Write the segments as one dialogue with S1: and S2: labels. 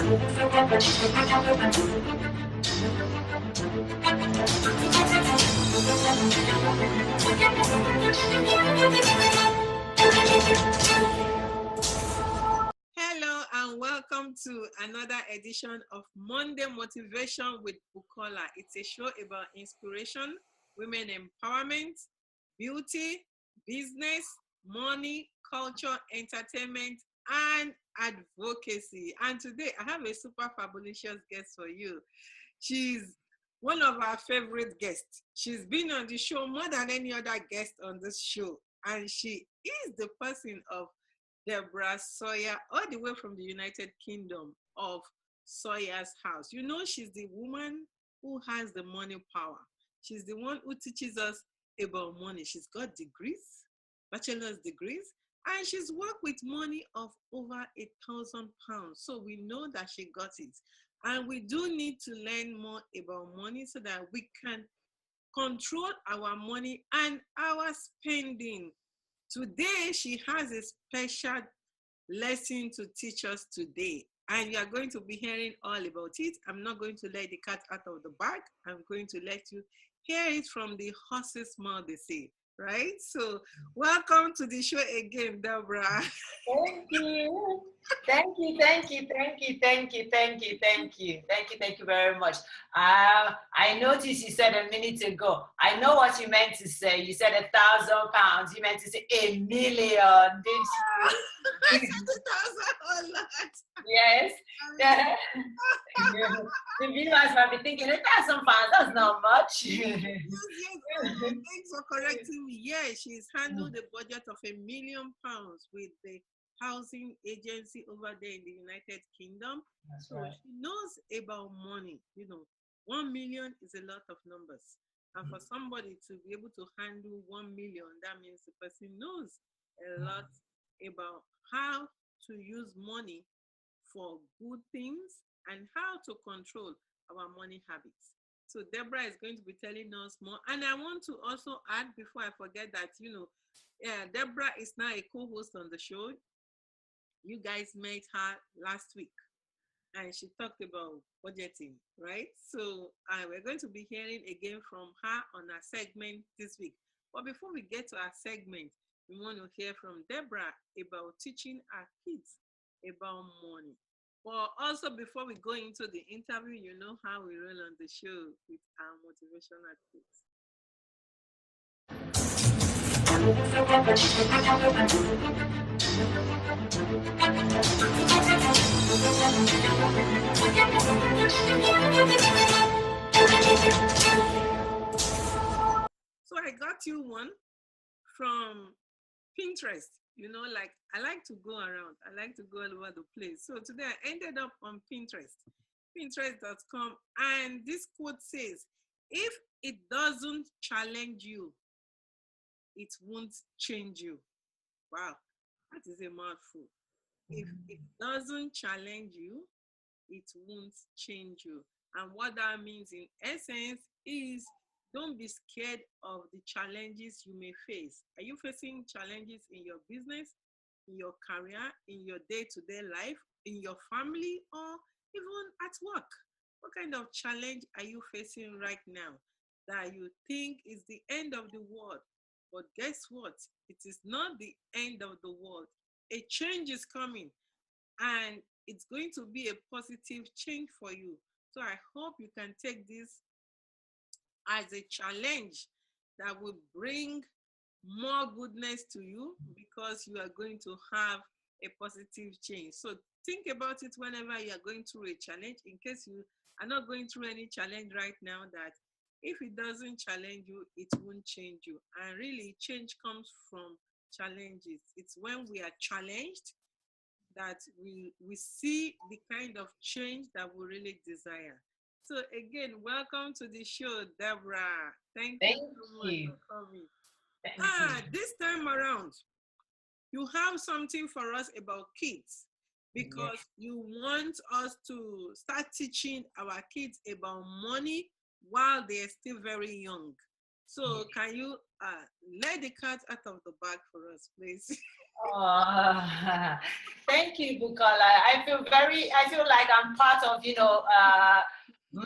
S1: Hello and welcome to another edition of Monday Motivation with Bukola. It's a show about inspiration, women empowerment, beauty, business, money, culture, entertainment, and advocacy. And today I have a super fabulous guest for you. She's one of our favorite guests. She's been on the show more than any other guest on this show. And she is the person of Deborah Sawyerr, all the way from the United Kingdom of Sawyer's house. You know, she's the woman who has the money power. She's the one who teaches us about money. She's got degrees, bachelor's degrees, and she's worked with money of over £1,000. So we know that she got it. And we do need to learn more about money so that we can control our money and our spending. Today, she has a special lesson to teach us today, and you are going to be hearing all about it. I'm not going to let the cat out of the bag. I'm going to let you hear it from the horse's mouth, they say, right? So welcome to the show again, Deborah.
S2: Thank you. Thank you very much. I noticed you said a minute ago. I know what you meant to say. You said £1,000. You meant to say £1 million, didn't you?
S1: I said 1,000 a lot.
S2: Yes. The viewers might be thinking £1,000. That's not much.
S1: Yes. Thanks for correcting me. Yeah, she's handled a budget of £1 million with the housing agency over there in the United Kingdom.
S2: That's
S1: so
S2: right.
S1: She knows about money. You know, 1 million is a lot of numbers. And for somebody to be able to handle 1 million, that means the person knows a lot about how to use money for good things and how to control our money habits. So Deborah is going to be telling us more. And I want to also add, before I forget, that, Deborah is now a co-host on the show. You guys met her last week and she talked about budgeting, right? So we're going to be hearing again from her on our segment this week. But before we get to our segment, we want to hear from Deborah about teaching our kids about money. But also, before we go into the interview, you know how we roll on the show with our motivational quotes. So I got you one from Pinterest. You know, like I like to go around. I like to go all over the place. So today I ended up on Pinterest, Pinterest.com. And this quote says, if it doesn't challenge you, it won't change you. Wow, that is a mouthful. If it doesn't challenge you, it won't change you. And what that means in essence is, don't be scared of the challenges you may face. Are you facing challenges in your business, in your career, in your day-to-day life, in your family, or even at work? What kind of challenge are you facing right now that you think is the end of the world? But guess what? It is not the end of the world. A change is coming, and it's going to be a positive change for you. So I hope you can take this as a challenge that will bring more goodness to you, because you are going to have a positive change. So think about it whenever you are going through a challenge, in case you are not going through any challenge right now, that if it doesn't challenge you, it won't change you. And really, change comes from challenges. It's when we are challenged that we see the kind of change that we really desire. So again, welcome to the show, Deborah. Thank you so much for coming. This time around, you have something for us about kids, because you want us to start teaching our kids about money while they're still very young. So can you let the cat out of the bag for us, please?
S2: Oh, thank you, Bukola. I feel like I'm part of,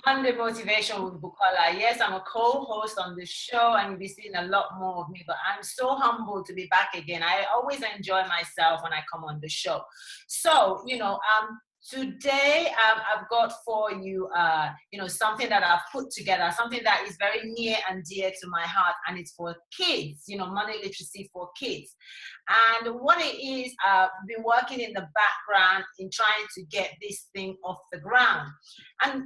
S2: Monday Motivation with Bukola. Yes, I'm a co-host on the show and you'll be seeing a lot more of me, but I'm so humbled to be back again. I always enjoy myself when I come on the show. So, today I've got for you, something that I've put together, something that is very near and dear to my heart, and it's for kids, money literacy for kids. And what it is, I've been working in the background in trying to get this thing off the ground. And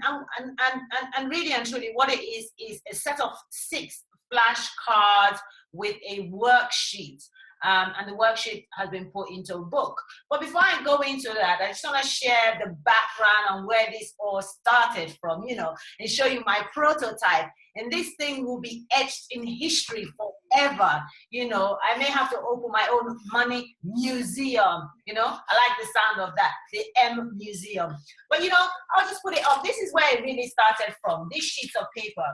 S2: really and truly, what it is a set of 6 flashcards with a worksheet. And the worksheet has been put into a book. But before I go into that, I just want to share the background on where this all started from, and show you my prototype. And this thing will be etched in history forever. I may have to open my own money museum. I like the sound of that, the M Museum. But I'll just put it up. This is where it really started from. These sheets of paper.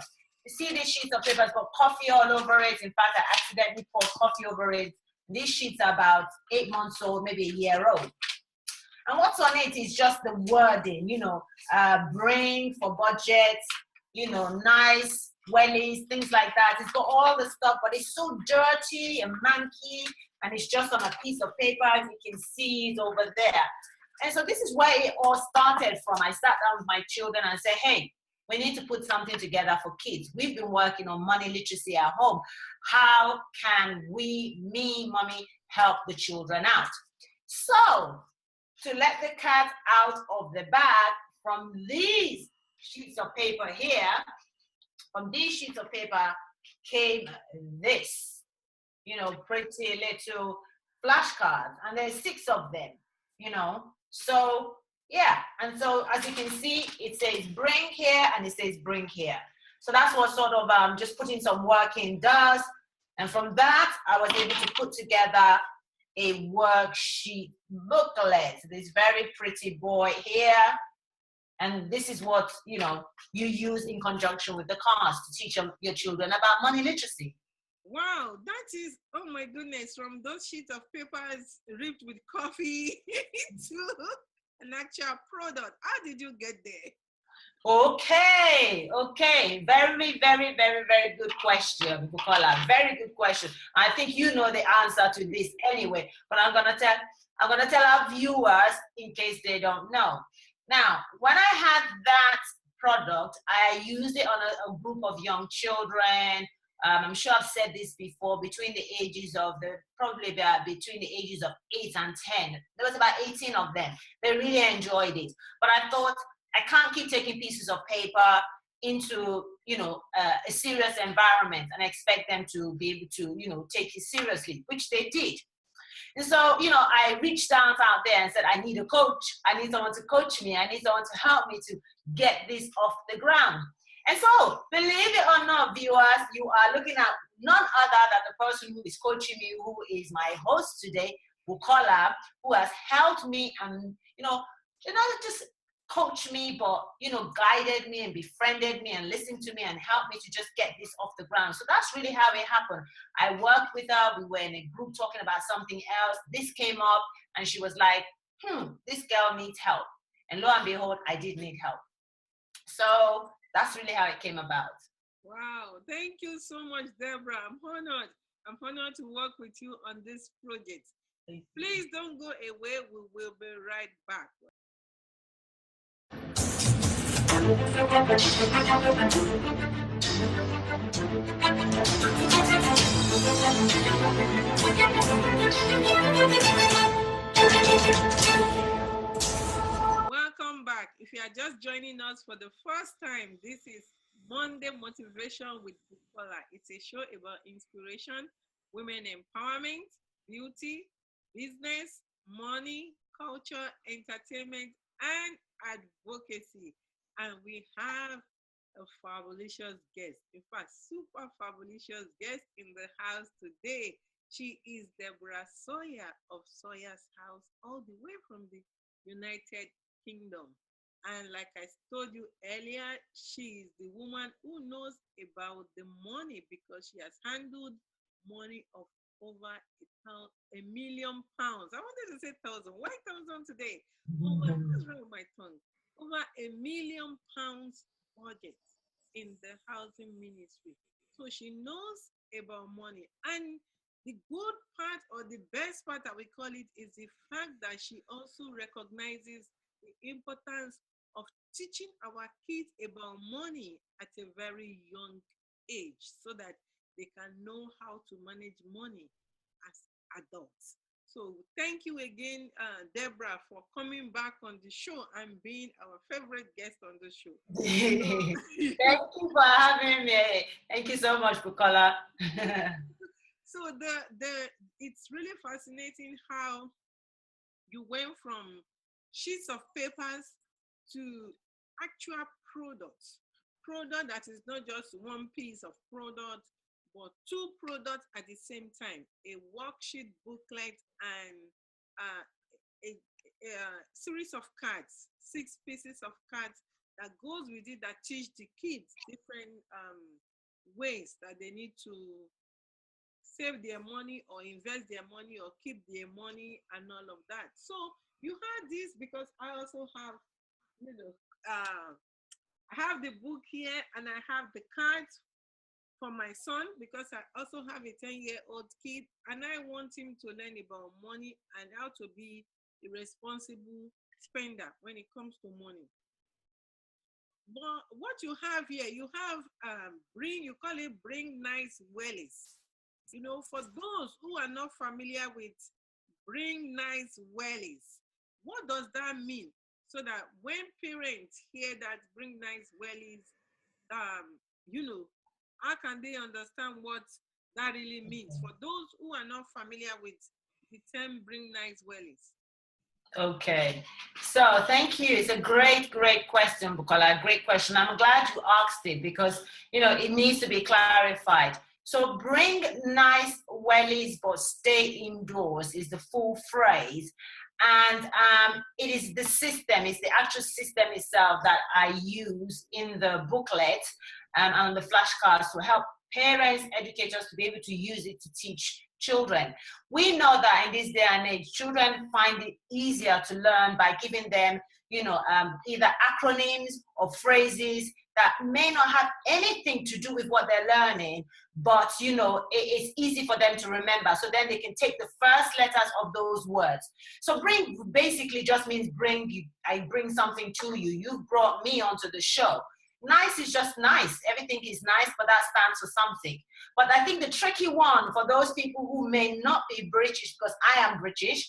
S2: You see these sheets of paper, it's got coffee all over it. In fact, I accidentally poured coffee over it. These sheets are about 8 months old, maybe a year old. And what's on it is just the wording, brain for budget, nice, wellies, things like that. It's got all the stuff, but it's so dirty and manky, and it's just on a piece of paper, as you can see it over there. And so this is where it all started from. I sat down with my children and said, hey, we need to put something together for kids. We've been working on money literacy at home. How can we, me, mommy, help the children out? So, to let the cat out of the bag, from these sheets of paper here, from these sheets of paper came this, pretty little flashcards. And there's 6 of them, So, yeah, and so as you can see, it says bring here and it says bring here. So that's what sort of just putting some work in does. And from that, I was able to put together a worksheet booklet. This very pretty boy here. And this is what, you use in conjunction with the class to teach your children about money literacy.
S1: Wow, that is, oh my goodness, from those sheets of papers ripped with coffee to an actual product. How did you get there?
S2: Okay. Very, very, very, very good question, Bukola. Very good question. I think you know the answer to this anyway, but I'm gonna tell our viewers in case they don't know. Now, when I had that product, I used it on a group of young children. I'm sure I've said this before, between the ages of 8 and 10. There was about 18 of them. They really enjoyed it. But I thought, I can't keep taking pieces of paper into, a serious environment and expect them to be able to, take it seriously, which they did. And so, I reached out there and said, I need a coach. I need someone to coach me. I need someone to help me to get this off the ground. And so, believe it or not, viewers, you are looking at none other than the person who is coaching me, who is my host today, Bukola, who has helped me and, not just coach me, but, guided me and befriended me and listened to me and helped me to just get this off the ground. So that's really how it happened. I worked with her. We were in a group talking about something else. This came up and she was like, this girl needs help. And lo and behold, I did need help. So that's really how it came about.
S1: Wow, thank you so much, Deborah. I'm honored to work with you on this project. Please don't go away. We will be right back. Welcome back. If you are just joining us for the first time, this is Monday Motivation with Bukola. It's a show about inspiration, women empowerment, beauty, business, money, culture, entertainment, and advocacy. And we have a fabulous guest, in fact, super fabulous guest in the house today. She is Deborah Sawyerr of Sawyer's House, all the way from the United Kingdom. And like I told you earlier, she is the woman who knows about the money because she has handled money of over £1,000,000. I wanted to say thousand. Why thousand today? What's wrong with my tongue? Over £1,000,000 budget in the housing ministry. So she knows about money. And the good part, or the best part that we call it, is the fact that she also recognizes the importance of teaching our kids about money at a very young age, so that they can know how to manage money as adults. So thank you again, Deborah, for coming back on the show and being our favorite guest on the show.
S2: Thank you for having me. Thank you so much, Bukola.
S1: So it's really fascinating how you went from sheets of papers to actual product that is not just one piece of product, but two products at the same time: a worksheet booklet and a series of cards, 6 pieces of cards that goes with it, that teach the kids different ways that they need to save their money or invest their money or keep their money and all of that. So you had this, because I also have, I have the book here and I have the cards for my son, because I also have a 10-year-old kid and I want him to learn about money and how to be a responsible spender when it comes to money. But what you have here, you have you call it bring nice wellies. For those who are not familiar with bring nice wellies, what does that mean? So that when parents hear that bring nice wellies, how can they understand what that really means for those who are not familiar with the term bring nice wellies?
S2: Okay, so thank you. It's a great question, Bukola. Great question. I'm glad you asked it, because it needs to be clarified. So bring nice wellies but stay indoors is the full phrase. And it is the system, it's the actual system itself that I use in the booklet and on the flashcards to help parents, educators to be able to use it to teach children. We know that in this day and age, children find it easier to learn by giving them, either acronyms or phrases that may not have anything to do with what they're learning, but it's easy for them to remember. So then they can take the first letters of those words. So bring basically just means I bring something to you. You brought me onto the show. Nice is just nice. Everything is nice, but that stands for something. But I think the tricky one for those people who may not be British, because I am British,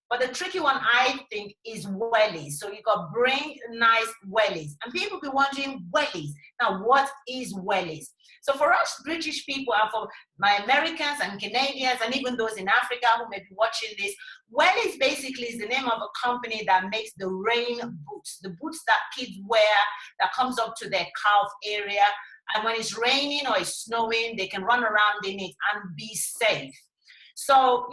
S2: but the tricky one, I think, is wellies. So you got bring nice wellies. And people be wondering, wellies. Now, what is wellies? So for us British people, and for my Americans and Canadians, and even those in Africa who may be watching this, wellies basically is the name of a company that makes the rain boots, the boots that kids wear that comes up to their calf area. And when it's raining or it's snowing, they can run around in it and be safe. So,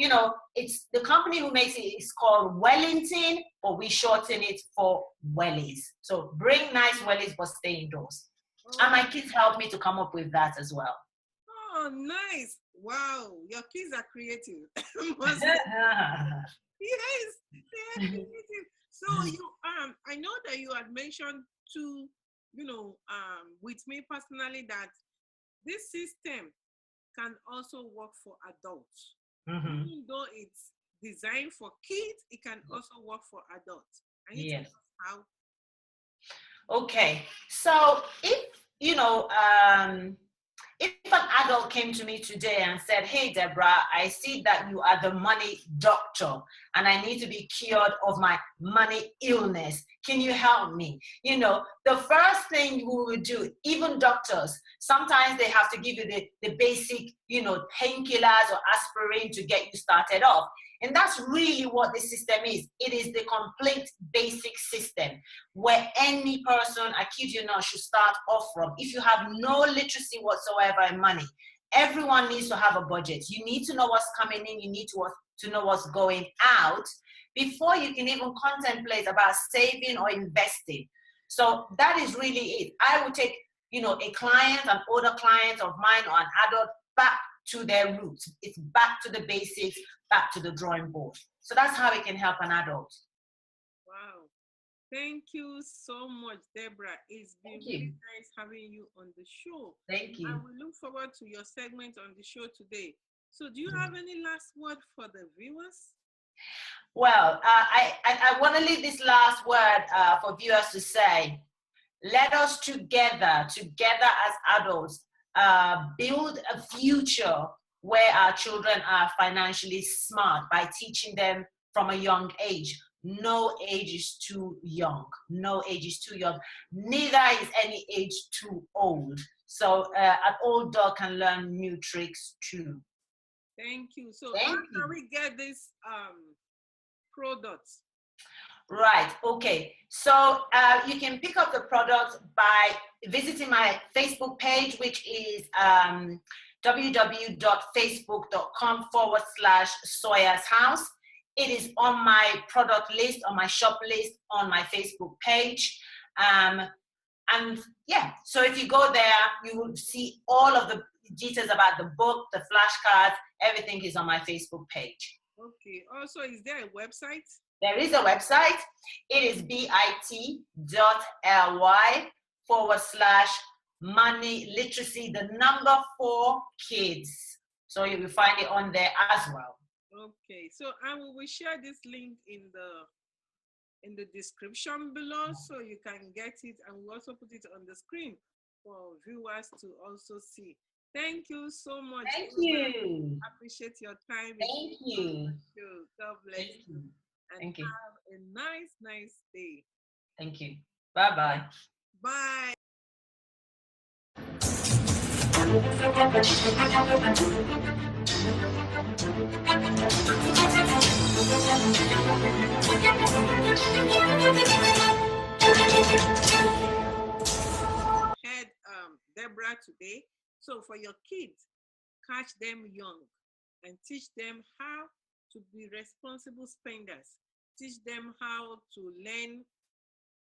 S2: it's the company who makes it is called Wellington, but we shorten it for wellies. So bring nice wellies, but stay indoors. Oh. And my kids helped me to come up with that as well.
S1: Oh, nice. Wow. Your kids are creative. Yes, they are creative. So I know that you had mentioned to, with me personally, that this system can also work for adults. Mm-hmm. Even though it's designed for kids, it can also work for adults. And yes. How?
S2: Okay, so if if an adult came to me today and said, "Hey, Deborah, I see that you are the money doctor and I need to be cured of my money illness. Can you help me?" The first thing we would do, even doctors, sometimes they have to give you the basic, painkillers or aspirin to get you started off. And that's really what the system is. It is the complete basic system where any person, I kid you not, should start off from. If you have no literacy whatsoever in money, everyone needs to have a budget. You need to know what's coming in. You need to know what's going out before you can even contemplate about saving or investing. So that is really it. I would take, a client, an older client of mine or an adult back to their roots. It's back to the basics, back to the drawing board. So that's how it can help an adult.
S1: Wow. Thank you so much, Deborah. It's been really nice having you on the show.
S2: Thank you.
S1: And we look forward to your segment on the show today. So do you have any last word for the viewers?
S2: Well, I want to leave this last word for viewers to say, let us together as adults, build a future where our children are financially smart by teaching them from a young age. No age is too young. No age is too young. Neither is any age too old. So an old dog can learn new tricks too.
S1: Thank you. So how can we get this products?
S2: Right, okay. So you can pick up the product by visiting my Facebook page, which is www.facebook.com/Sawyer's House. It is on my product list, on my shop list, on my Facebook page. And yeah, so if you go there, you will see all of the details about the book, the flashcards, everything is on my Facebook page.
S1: Okay. Also, is there a website?
S2: There is a website. It is bit.ly/money literacy, the number 4 kids. So you will find it on there as well.
S1: Okay. So I will share this link in the description below so you can get it, and we'll also put it on the screen for viewers to also see. Thank you so much.
S2: Thank you.
S1: I appreciate your time.
S2: Thank you.
S1: God bless you. And
S2: Thank you.
S1: have a nice day.
S2: Thank you. Bye-bye.
S1: Bye. Had Deborah today. So for your kids, catch them young and teach them how to be responsible spenders. Teach them how to learn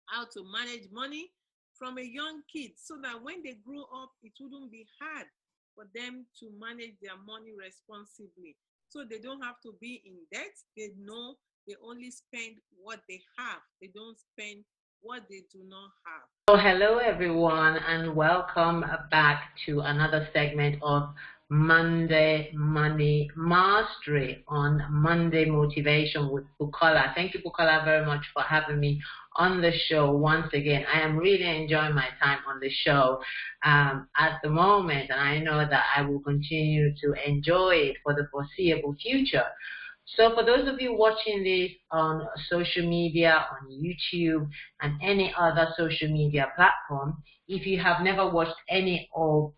S1: how to manage money from a young kid so that when they grow up, it wouldn't be hard for them to manage their money responsibly. So they don't have to be in debt. They know they only spend what they have. They don't spend what they do not have.
S2: So hello everyone, and welcome back to another segment of Monday Money Mastery on Monday Motivation with Bukola. Thank you, Bukola, very much for having me on the show once again. I am really enjoying my time on the show at the moment, and I know that I will continue to enjoy it for the foreseeable future. So for those of you watching this on social media, on YouTube, and any other social media platform, if you have never watched any of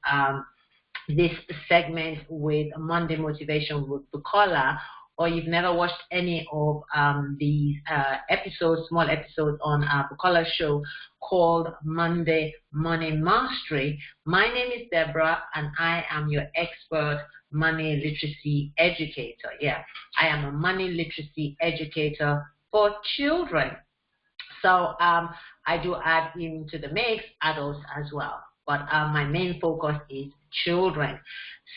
S2: this segment with Monday Motivation with Bukola, or you've never watched any of these episodes, small episodes on Bukola's show called Monday Money Mastery, my name is Deborah, and I am your expert money literacy educator. Yeah, I am a money literacy educator for children. So I do add into the mix adults as well, but my main focus is children.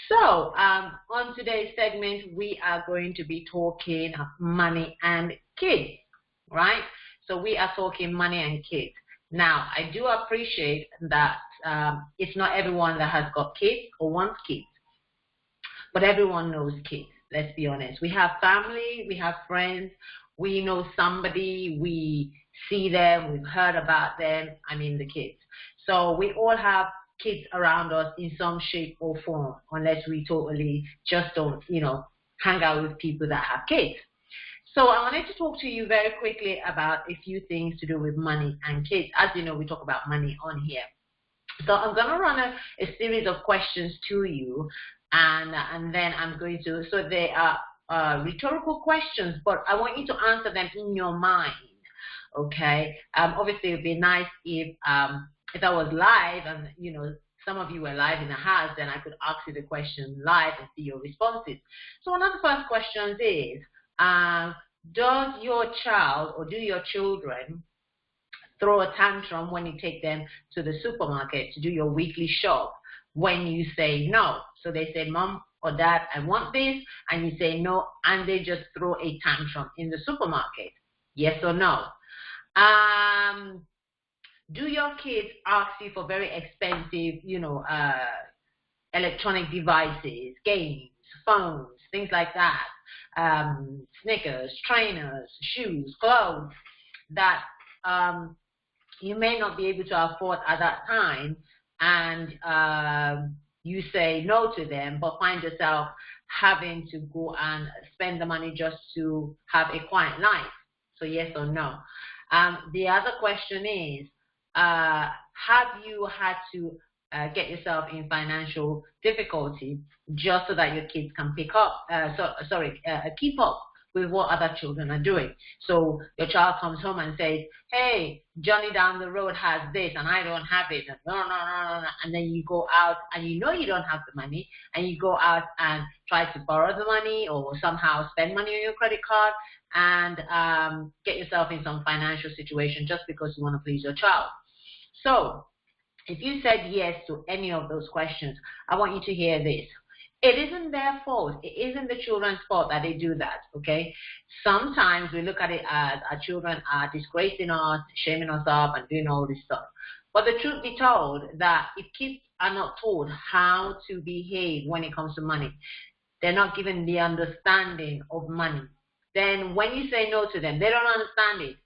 S2: So on today's segment, we are going to be talking money and kids, right? So we are talking money and kids. Now, I do appreciate that it's not everyone that has got kids or wants kids, but everyone knows kids. Let's be honest. We have family, we have friends, we know somebody, we see them, we've heard about them, I mean the kids. So we all have kids around us in some shape or form, unless we totally just don't, hang out with people that have kids. So I wanted to talk to you very quickly about a few things to do with money and kids. As you know, we talk about money on here. So I'm going to run a series of questions to you, and then I'm going to, so they are rhetorical questions, but I want you to answer them in your mind, okay? Obviously, it would be nice if I was live and, some of you were live in the house, then I could ask you the question live and see your responses. So one of the first questions is, does your child or do your children throw a tantrum when you take them to the supermarket to do your weekly shop when you say no? So they say, Mom, or Dad, I want this, and you say no, and they just throw a tantrum in the supermarket? Yes or no? Do your kids ask you for very expensive, electronic devices, games, phones, things like that, sneakers, trainers, shoes, clothes that you may not be able to afford at that time, and you say no to them, but find yourself having to go and spend the money just to have a quiet life? So yes or no? The other question is, have you had to get yourself in financial difficulty just so that your kids can keep up with what other children are doing? So your child comes home and says, hey, Johnny down the road has this and I don't have it. No. And then you go out and you know you don't have the money, and you go out and try to borrow the money or somehow spend money on your credit card and get yourself in some financial situation just because you want to please your child. So if you said yes to any of those questions, I want you to hear this. It isn't their fault. It isn't the children's fault that they do that, okay? Sometimes we look at it as our children are disgracing us, shaming us up, and doing all this stuff. But the truth be told, that if kids are not told how to behave when it comes to money, they're not given the understanding of money, then when you say no to them, they don't understand it.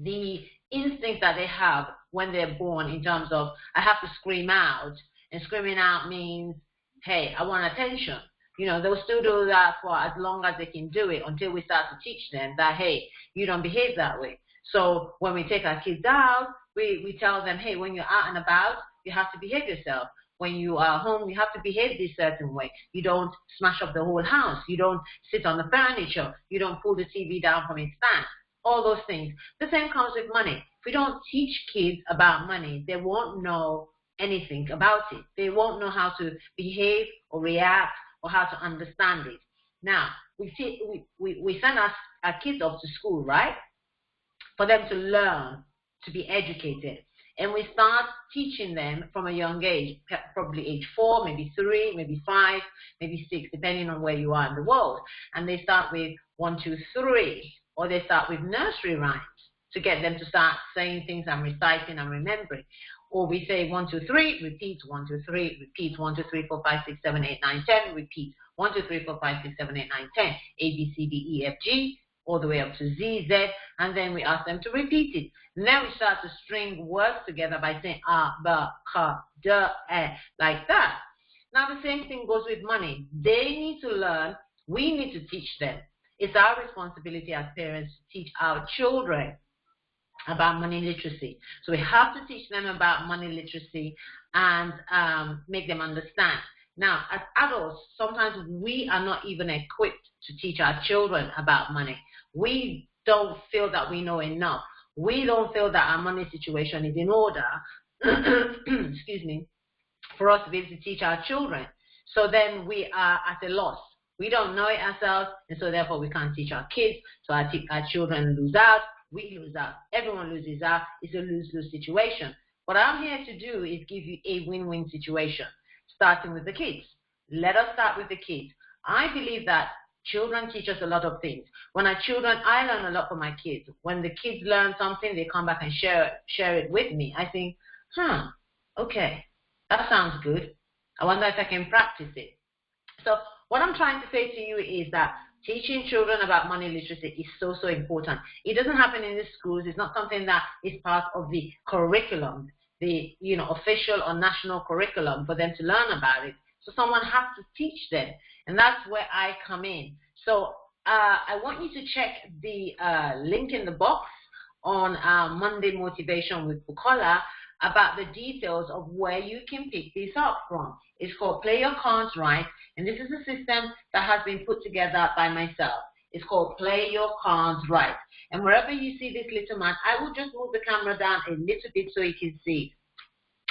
S2: The instinct that they have when they're born in terms of, I have to scream out, and screaming out means, hey, I want attention. They'll still do that for as long as they can do it until we start to teach them that, hey, you don't behave that way. So when we take our kids out, we tell them, hey, when you're out and about, you have to behave yourself. When you are home, you have to behave this certain way. You don't smash up the whole house. You don't sit on the furniture. You don't pull the TV down from its stand. All those things. The same comes with money. If we don't teach kids about money, they won't know anything about it. They won't know how to behave or react or how to understand it. Now, we send our kids off to school, right? For them to learn, to be educated. And we start teaching them from a young age, probably age 4, maybe 3, maybe 5, maybe 6, depending on where you are in the world. And they start with 1, 2, 3, or they start with nursery rhymes to get them to start saying things and reciting and remembering. Or we say 1, 2, 3, repeat, 1, 2, 3, repeat, 1, 2, 3, 4, 5, 6, 7, 8, 9, 10, repeat, 1, 2, 3, 4, 5, 6, 7, 8, 9, 10, A, B, C, D, E, F, G, all the way up to Z, Z, and then we ask them to repeat it. And then we start to string words together by saying A, B, C, D, E, like that. Now the same thing goes with money. They need to learn, we need to teach them. It's our responsibility as parents to teach our children about money literacy. So we have to teach them about money literacy and make them understand. Now, as adults, sometimes we are not even equipped to teach our children about money. We don't feel that we know enough. We don't feel that our money situation is in order, excuse me, for us to be able to teach our children. So then we are at a loss. We don't know it ourselves, and so therefore we can't teach our kids. So our children lose out, we lose out, everyone loses out. It's a lose-lose situation. What I'm here to do is give you a win-win situation, starting with the kids. Let us start with the kids. I believe that children teach us a lot of things. When our children, I learn a lot from my kids. When the kids learn something, they come back and share it with me. I think, okay, that sounds good. I wonder if I can practice it. So what I'm trying to say to you is that teaching children about money literacy is so, so important. It doesn't happen in the schools. It's not something that is part of the curriculum, the official or national curriculum for them to learn about it. So someone has to teach them, and that's where I come in. So I want you to check the link in the box on Monday Motivation with Bukola about the details of where you can pick this up from. It's called Play Your Cards Right, and this is a system that has been put together by myself. It's called Play Your Cards Right. And wherever you see this little man, I will just move the camera down a little bit so you can see.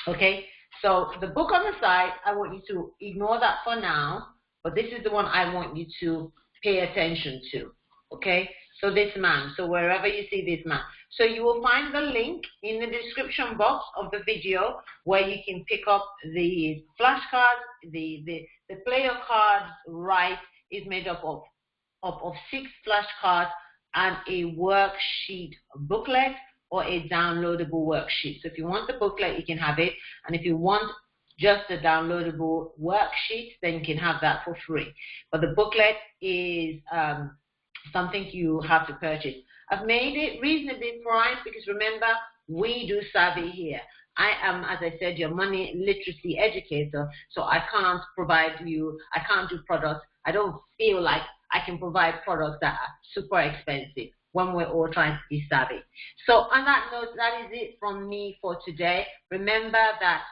S2: Okay, so the book on the side, I want you to ignore that for now, but this is the one I want you to pay attention to. Okay, so this man, so wherever you see this man. So you will find the link in the description box of the video where you can pick up the flashcards, the The play your cards right is made up of 6 flashcards and a worksheet booklet or a downloadable worksheet. So if you want the booklet, you can have it. And if you want just the downloadable worksheet, then you can have that for free. But the booklet is something you have to purchase. I've made it reasonably priced because remember, we do savvy here. I am, as I said, your money literacy educator, so I can't provide you, I can't do products. I don't feel like I can provide products that are super expensive when we're all trying to be savvy. So on that note, that is it from me for today. Remember that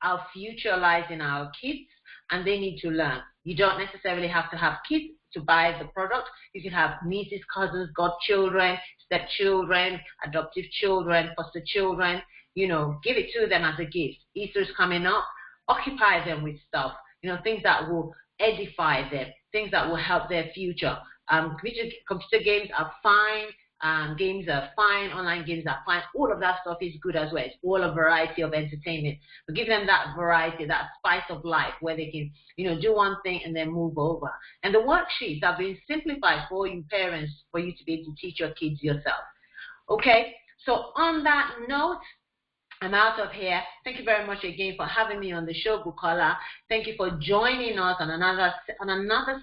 S2: our future lies in our kids and they need to learn. You don't necessarily have to have kids to buy the product. You can have nieces, cousins, godchildren, stepchildren, adoptive children, foster children. You know, give it to them as a gift. Easter's coming up. Occupy them with stuff, you know, things that will edify them, things that will help their future. Computer games are fine. Games are fine. Online games are fine. All of that stuff is good as well. It's all a variety of entertainment. But give them that variety, that spice of life where they can, you know, do one thing and then move over. And the worksheets have been simplified for you parents for you to be able to teach your kids yourself. Okay? So on that note, I'm out of here. Thank you very much again for having me on the show, Bukola. Thank you for joining us on another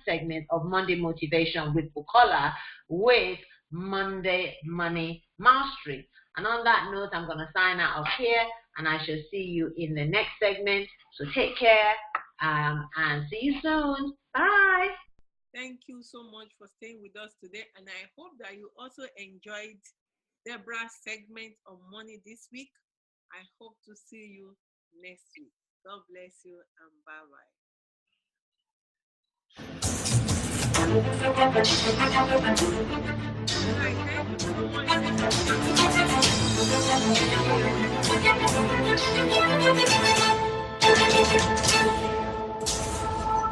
S2: segment of Monday Motivation with Bukola with Monday Money Mastery. And on that note, I'm going to sign out of here, and I shall see you in the next segment. So take care, and see you soon. Bye.
S1: Thank you so much for staying with us today, and I hope that you also enjoyed Deborah's segment on money this week. I hope to see you next week. God bless you and bye-bye. Thank you so much.